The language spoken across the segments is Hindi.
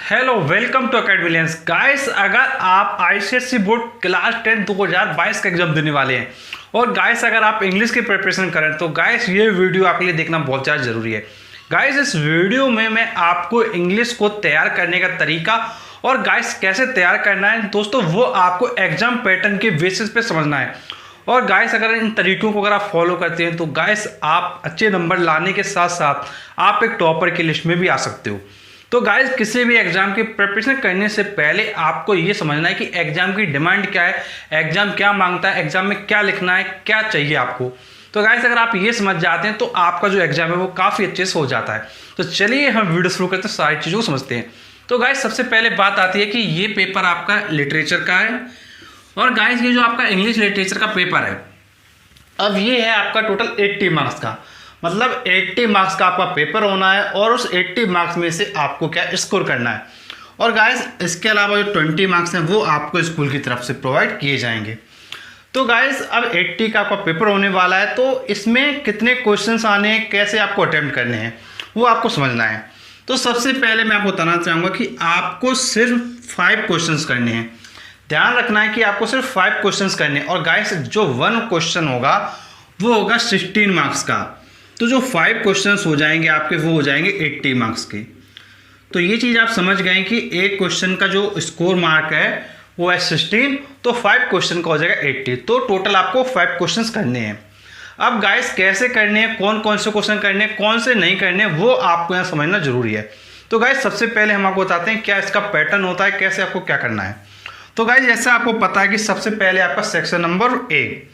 Hello welcome to Academilians guys. अगर आप आईसीएसई बोर्ड क्लास 10 2022 का एग्जाम देने वाले हैं और गाइस अगर आप इंग्लिश की प्रिपरेशन करें तो गाइस ये वीडियो आपके लिए देखना बहुत ज़्यादा ज़रूरी है। गाइस इस वीडियो में मैं आपको इंग्लिश को तैयार करने का तरीका और गाइस कैसे तैयार करना है दोस्तों वो आपको एग्जाम पैटर्न के बेसिस पे समझना है। और गाइस अगर इन तरीकों को अगर आप फॉलो करते हैं तो गाइस आप अच्छे नंबर लाने के साथ साथ आप एक टॉपर की लिस्ट में भी आ सकते हो। तो गाइस किसी भी एग्जाम की प्रिपरेशन करने से पहले आपको ये समझना है कि एग्जाम की डिमांड क्या है, एग्जाम क्या मांगता है, एग्जाम में क्या लिखना है, क्या चाहिए आपको। तो गाइस अगर आप ये समझ जाते हैं तो आपका जो एग्जाम है वो काफ़ी अच्छे से हो जाता है। तो चलिए हम वीडियो शुरू करते हैं, सारी चीज़ों को समझते हैं। तो गाइस सबसे पहले बात आती है कि ये पेपर आपका लिटरेचर का है और गाइस ये जो आपका इंग्लिश लिटरेचर का पेपर है, अब ये है आपका टोटल 80 मार्क्स का, मतलब 80 मार्क्स का आपका पेपर होना है और उस 80 मार्क्स में से आपको क्या स्कोर करना है। और गाइस इसके अलावा जो 20 मार्क्स हैं वो आपको स्कूल की तरफ से प्रोवाइड किए जाएंगे। तो गाइस अब 80 का आपका पेपर होने वाला है, तो इसमें कितने क्वेश्चंस आने हैं, कैसे आपको अटेम्प्ट करने हैं वो आपको समझना है। तो सबसे पहले मैं आपको बताना चाहूँगा कि आपको सिर्फ 5 क्वेश्चंस करने हैं। ध्यान रखना है कि आपको सिर्फ 5 क्वेश्चंस करने हैं और गाइस जो 1 क्वेश्चन होगा वो होगा 16 मार्क्स का। तो जो 5 क्वेश्चंस हो जाएंगे आपके वो हो जाएंगे 80 मार्क्स के। तो ये चीज़ आप समझ गए कि एक क्वेश्चन का जो स्कोर मार्क है वो है 16, तो 5 क्वेश्चन का हो जाएगा 80। तो टोटल आपको 5 क्वेश्चंस करने हैं। अब गाइस कैसे करने हैं, कौन कौन से क्वेश्चन करने हैं, कौन से नहीं करने, वो आपको यहाँ समझना जरूरी है। तो गाइस सबसे पहले हम आपको बताते हैं क्या इसका पैटर्न होता है, कैसे आपको क्या करना है। तो गाइस जैसे आपको पता है कि सबसे पहले आपका सेक्शन नंबर ए,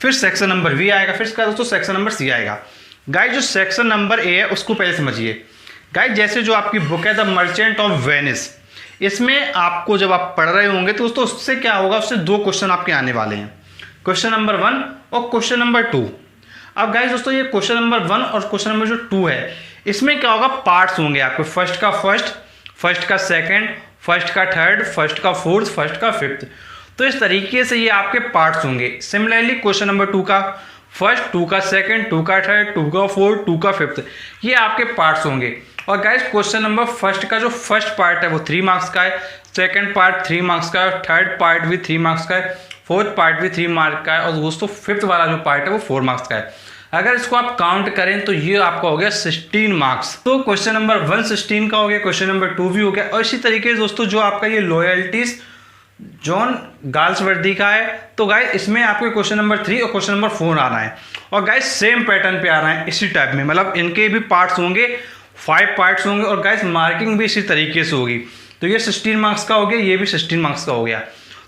फिर सेक्शन नंबर बी आएगा, फिर इसका दोस्तों सेक्शन नंबर सी आएगा। गाइस जो सेक्शन नंबर ए है उसको पहले समझिए। गाइस जैसे जो आपकी बुक है द मर्चेंट ऑफ वेनिस, इसमें आपको जब आप पढ़ रहे होंगे तो दोस्तों उससे क्या होगा, उससे 2 क्वेश्चन आपके आने वाले हैं, क्वेश्चन नंबर 1 और क्वेश्चन नंबर 2। अब गाइस दोस्तों ये क्वेश्चन नंबर 1 और क्वेश्चन नंबर जो 2 है इसमें क्या होगा, पार्ट्स होंगे आपके, फर्स्ट का फर्स्ट का सेकेंड, फर्स्ट का थर्ड, फर्स्ट का फोर्थ, फर्स्ट का फिफ्थ। तो इस तरीके से ये आपके पार्ट्स होंगे। सिमिलरली क्वेश्चन नंबर 2 का फर्स्ट, 2 का सेकंड, 2 का थर्ड, 2 का फोर्थ, 2 का फिफ्थ, ये आपके पार्ट्स होंगे। और गाइस क्वेश्चन नंबर फर्स्ट का जो फर्स्ट पार्ट है वो 3 मार्क्स का है, सेकंड पार्ट 3 मार्क्स का है, थर्ड पार्ट भी 3 मार्क्स का है, फोर्थ पार्ट भी 3 मार्क्स का है और दोस्तों फिफ्थ वाला जो पार्ट है वो 4 मार्क्स का है। अगर इसको आप काउंट करें तो ये आपका हो गया 16 मार्क्स। तो क्वेश्चन नंबर 1 16 का हो गया, क्वेश्चन नंबर 2 भी हो गया। और इसी तरीके से दोस्तों जो आपका ये लॉयल्टीज जॉन गाल्सवर्दी का है, तो गाइस इसमें आपके क्वेश्चन नंबर 3 और क्वेश्चन नंबर 4 आना है। और गाइस सेम पैटर्न पे आ रहा है इसी टाइप में, मतलब इनके भी पार्ट्स होंगे, 5 पार्ट्स होंगे और गाइस मार्किंग भी इसी तरीके से होगी। तो ये 16 मार्क्स का हो गया, ये भी 16 मार्क्स का हो गया।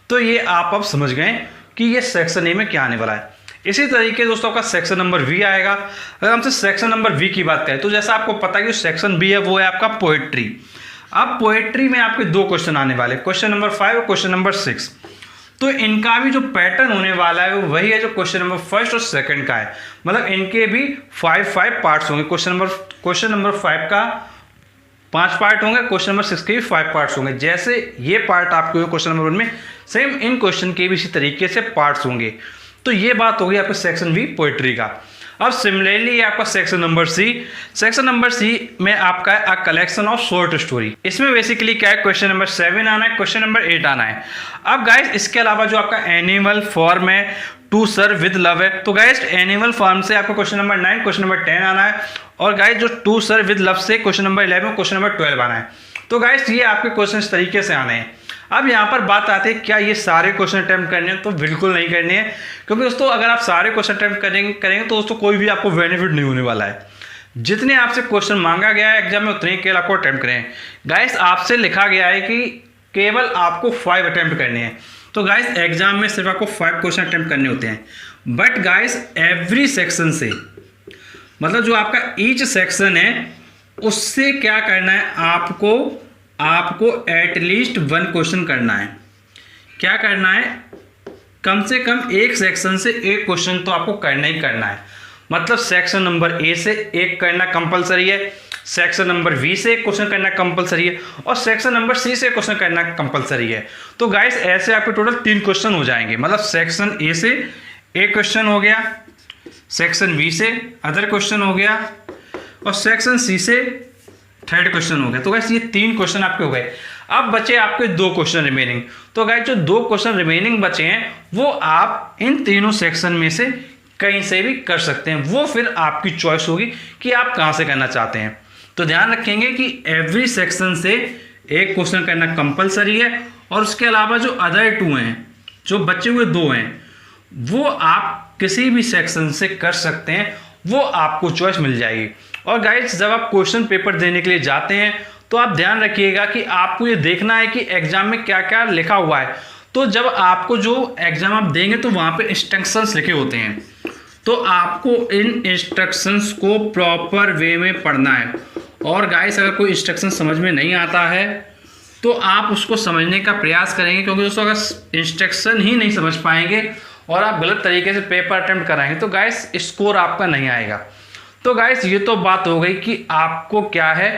तो ये आप अब समझ गए कि ये सेक्शन ए में क्या आने वाला है। इसी तरीके दोस्तों आपका सेक्शन नंबर वी आएगा। अगर हमसे सेक्शन नंबर वी की बात करें तो जैसा आपको पता है कि सेक्शन बी है वो है आपका पोएट्री। अब पोएट्री में आपके 2 क्वेश्चन आने वाले, क्वेश्चन नंबर 5 और क्वेश्चन नंबर 6। तो इनका भी जो पैटर्न होने वाला है वो वही है जो क्वेश्चन नंबर फर्स्ट और सेकंड का है, मतलब इनके भी 5 पार्ट्स होंगे। क्वेश्चन नंबर 5 का 5 पार्ट होंगे, क्वेश्चन नंबर 6 के भी 5 पार्ट्स होंगे। जैसे ये पार्ट आपके क्वेश्चन नंबर 1 में, सेम इन क्वेश्चन के भी इसी तरीके से पार्ट्स होंगे। तो ये बात होगी आपके सेक्शन बी पोएट्री का। अब सिमिलरली आपका section number C, section number C में आपका है a collection of short story. इसमें बेसिकली क्या है, क्वेश्चन नंबर 7 आना है, क्वेश्चन नंबर 8 आना है। अब गाइस इसके अलावा जो आपका एनिमल फॉर्म है टू सर विद लव है, तो गाइस एनिमल फॉर्म से आपका क्वेश्चन नंबर 9, क्वेश्चन नंबर 10 आना है। और गाइस जो टू सर विद लव से क्वेश्चन नंबर 11, क्वेश्चन नंबर 12 आना है। तो गाइस ये आपके क्वेश्चन इस तरीके से आने हैं। अब यहाँ पर बात आती है क्या ये सारे क्वेश्चन अटेम्प्ट करने हैं, तो बिल्कुल नहीं करने हैं, क्योंकि दोस्तों अगर आप सारे क्वेश्चन अटेम्प्ट करेंगे तो दोस्तों कोई भी आपको बेनिफिट नहीं होने वाला है। जितने आपसे क्वेश्चन मांगा गया है एग्जाम में उतने ही केवल आपको अटेम्प्ट करें। गाइस आपसे लिखा गया है कि केवल आपको 5 अटेम्प्ट करने हैं, तो गाइस एग्जाम में सिर्फ आपको 5 क्वेश्चन अटेम्प्ट करने होते हैं। बट गाइस एवरी सेक्शन से, मतलब जो आपका ईच सेक्शन है उससे क्या करना है, आपको एटलीस्ट 1 क्वेश्चन करना है। क्या करना है, कम से कम एक सेक्शन से एक क्वेश्चन तो आपको करना ही करना है। मतलब सेक्शन नंबर ए से एक करना कंपलसरी है, सेक्शन नंबर बी से एक क्वेश्चन करना कंपलसरी है और सेक्शन नंबर सी से क्वेश्चन करना कंपलसरी है। तो गाइस ऐसे आपके टोटल 3 क्वेश्चन हो जाएंगे, मतलब सेक्शन ए से एक क्वेश्चन हो गया, सेक्शन बी से अदर क्वेश्चन हो गया और सेक्शन सी से थर्ड क्वेश्चन हो गया। तो गाइस ये 3 क्वेश्चन आपके हो गए। अब बचे आपके 2 क्वेश्चन रिमेनिंग। तो गाइस जो 2 क्वेश्चन रिमेनिंग बचे हैं वो आप इन तीनों सेक्शन में से कहीं से भी कर सकते हैं, वो फिर आपकी चॉइस होगी कि आप कहाँ से करना चाहते हैं। तो ध्यान रखेंगे कि एवरी सेक्शन से एक क्वेश्चन करना कंपलसरी है, और उसके अलावा जो अदर 2 हैं, जो बचे हुए 2 हैं, वो आप किसी भी सेक्शन से कर सकते हैं, वो आपको चॉइस मिल जाएगी। और गाइस जब आप क्वेश्चन पेपर देने के लिए जाते हैं तो आप ध्यान रखिएगा कि आपको ये देखना है कि एग्जाम में क्या क्या लिखा हुआ है। तो जब आपको जो एग्जाम आप देंगे तो वहाँ पे इंस्ट्रक्शंस लिखे होते हैं, तो आपको इन इंस्ट्रक्शंस को प्रॉपर वे में पढ़ना है। और गाइस अगर कोई इंस्ट्रक्शन समझ में नहीं आता है तो आप उसको समझने का प्रयास करेंगे, क्योंकि दोस्तों अगर इंस्ट्रक्शन ही नहीं समझ पाएंगे और आप गलत तरीके से पेपर अटेम्प्ट कराएंगे तो गाइस स्कोर आपका नहीं आएगा। तो गाइस ये तो बात हो गई कि आपको क्या है,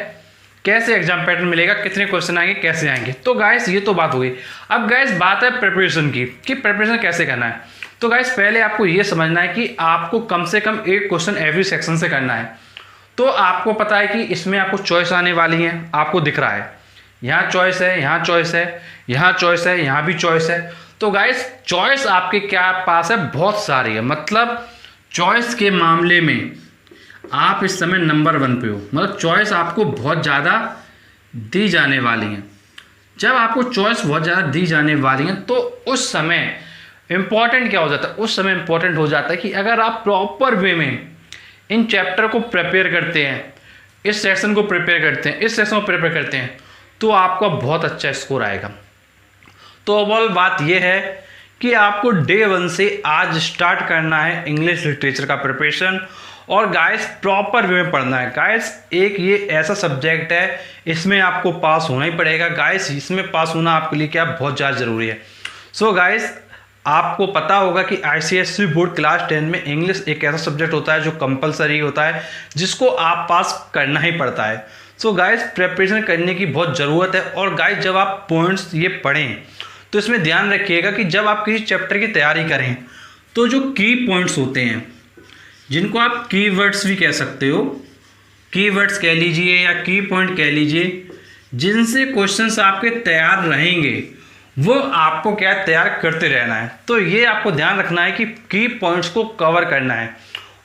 कैसे एग्जाम पैटर्न मिलेगा, कितने क्वेश्चन आएंगे, कैसे आएंगे। तो गाइस ये तो बात हो गई। अब गाइस बात है प्रिपरेशन की, कि प्रिपरेशन कैसे करना है। तो गाइस पहले आपको ये समझना है कि आपको कम से कम 1 क्वेश्चन एवरी सेक्शन से करना है। तो आपको पता है कि इसमें आपको चॉइस आने वाली है, आपको दिख रहा है यहाँ चॉइस है, यहाँ चॉइस है, यहाँ चॉइस है, यहाँ भी चॉइस है। तो गाइस चॉइस आपके क्या पास है, बहुत सारी है। मतलब चॉइस के मामले में आप इस समय नंबर 1 पे हो, मतलब चॉइस आपको बहुत ज़्यादा दी जाने वाली है। जब आपको चॉइस बहुत ज़्यादा दी जाने वाली है तो उस समय इम्पॉर्टेंट क्या हो जाता है, उस समय इम्पॉर्टेंट हो जाता है कि अगर आप प्रॉपर वे में इन चैप्टर को प्रिपेयर करते हैं, इस सेक्शन को प्रिपेयर करते हैं, इस सेक्शन को प्रिपेयर करते हैं, तो आपका बहुत अच्छा स्कोर आएगा। तो ओवरऑल बात यह है कि आपको डे 1 से आज स्टार्ट करना है इंग्लिश लिटरेचर का प्रिपरेशन, और गाइस प्रॉपर वे में पढ़ना है। गाइस एक ये ऐसा सब्जेक्ट है, इसमें आपको पास होना ही पड़ेगा। गाइस इसमें पास होना आपके लिए क्या बहुत ज़्यादा ज़रूरी है। सो गाइस आपको पता होगा कि आईसीएसई बोर्ड क्लास 10 में इंग्लिश एक ऐसा सब्जेक्ट होता है जो कंपलसरी होता है, जिसको आप पास करना ही पड़ता है। सो गाइस प्रिपरेशन करने की बहुत ज़रूरत है। और गाइस जब आप पॉइंट्स ये पढ़ें तो इसमें ध्यान रखिएगा कि जब आप किसी चैप्टर की तैयारी करें तो जो की पॉइंट्स होते हैं, जिनको आप कीवर्ड्स भी कह सकते हो, कीवर्ड्स कह लीजिए या की पॉइंट कह लीजिए, जिनसे क्वेश्चंस आपके तैयार रहेंगे, वो आपको क्या तैयार करते रहना है। तो ये आपको ध्यान रखना है कि की पॉइंट्स को कवर करना है।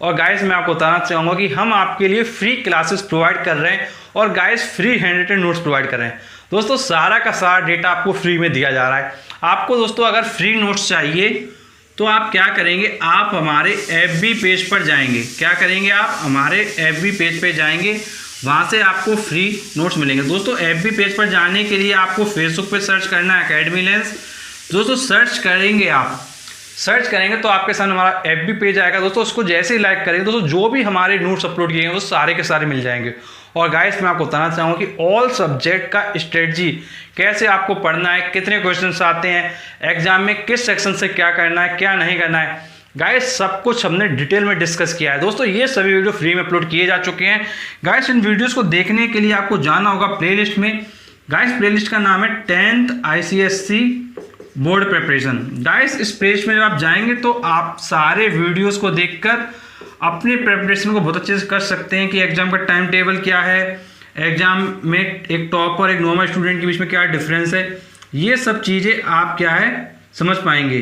और गाइस मैं आपको बताना चाहूँगा कि हम आपके लिए फ्री क्लासेस प्रोवाइड कर रहे हैं, और guys free hand written notes provide कर रहे हैं। दोस्तों सारा का सारा डेटा आपको फ्री में दिया जा रहा है। आपको दोस्तों अगर फ्री नोट्स चाहिए तो आप क्या करेंगे, आप हमारे एफबी पेज पर जाएंगे। क्या करेंगे, आप हमारे एफबी पेज पे जाएंगे, वहाँ से आपको फ्री नोट्स मिलेंगे। दोस्तों एफबी पेज पर जाने के लिए आपको फेसबुक पे सर्च करना है अकेडमी लेंस। दोस्तों सर्च करेंगे, आप सर्च करेंगे तो आपके सामने हमारा एफबी पेज आएगा। दोस्तों उसको जैसे ही लाइक करेंगे दोस्तों जो भी हमारे नोट्स अपलोड किए हैं वो सारे के सारे मिल जाएंगे। और गाइस मैं आपको बताना चाहूँगा कि ऑल सब्जेक्ट का स्ट्रेटजी, कैसे आपको पढ़ना है, कितने क्वेश्चंस आते हैं एग्जाम में, किस सेक्शन से क्या करना है, क्या नहीं करना है, गाइस सब कुछ हमने डिटेल में डिस्कस किया है। दोस्तों ये सभी वीडियो फ्री में अपलोड किए जा चुके हैं। गाइस इन वीडियोज़ को देखने के लिए आपको जाना होगा प्लेलिस्ट में। गाइस प्लेलिस्ट का नाम है 10th ICSE board preparation. Guys इस पेज में जब आप जाएंगे तो आप सारे वीडियोस को देखकर अपने प्रिपरेशन को बहुत अच्छे से कर सकते हैं कि एग्जाम का टाइम टेबल क्या है, एग्जाम में एक टॉप और एक नॉर्मल स्टूडेंट के बीच में क्या डिफरेंस है, ये सब चीज़ें आप क्या है समझ पाएंगे।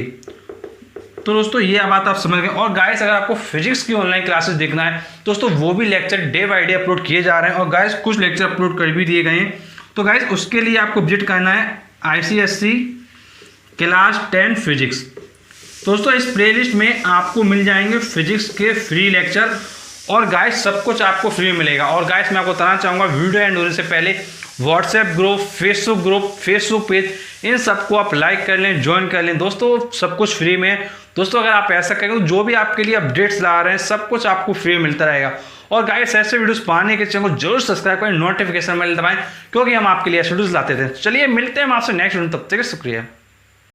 तो दोस्तों ये बात आप समझ गए। और गाइस अगर आपको फिजिक्स की ऑनलाइन क्लासेस देखना है दोस्तों, वो भी lecture day by day upload किए जा रहे हैं, और गाइस कुछ लेक्चर अपलोड कर भी दिए गए हैं। तो गाइस उसके लिए आपको विजिट करना है ICSE क्लास 10 फिजिक्स। दोस्तों इस प्लेलिस्ट में आपको मिल जाएंगे फिजिक्स के फ्री लेक्चर, और गाइस सब कुछ आपको फ्री मिलेगा। और गाइस मैं आपको बताना चाहूँगा वीडियो एंड होने से पहले व्हाट्सएप ग्रुप, फेसबुक पेज, इन सबको आप लाइक कर लें, ज्वाइन कर लें। दोस्तों सब कुछ फ्री में है। दोस्तों अगर आप ऐसा करेंगे तो जो भी आपके लिए अपडेट्स ला रहे हैं सब कुछ आपको फ्री में मिलता रहेगा। और गाइस ऐसे वीडियोस पाने के चैनल को जरूर सब्सक्राइब करें, नोटिफिकेशन बेल दबाएं, क्योंकि हम आपके लिए ऐसे वीडियोस लाते थे। चलिए मिलते हैं हम आपसे नेक्स्ट वीडियो, तब तक शुक्रिया।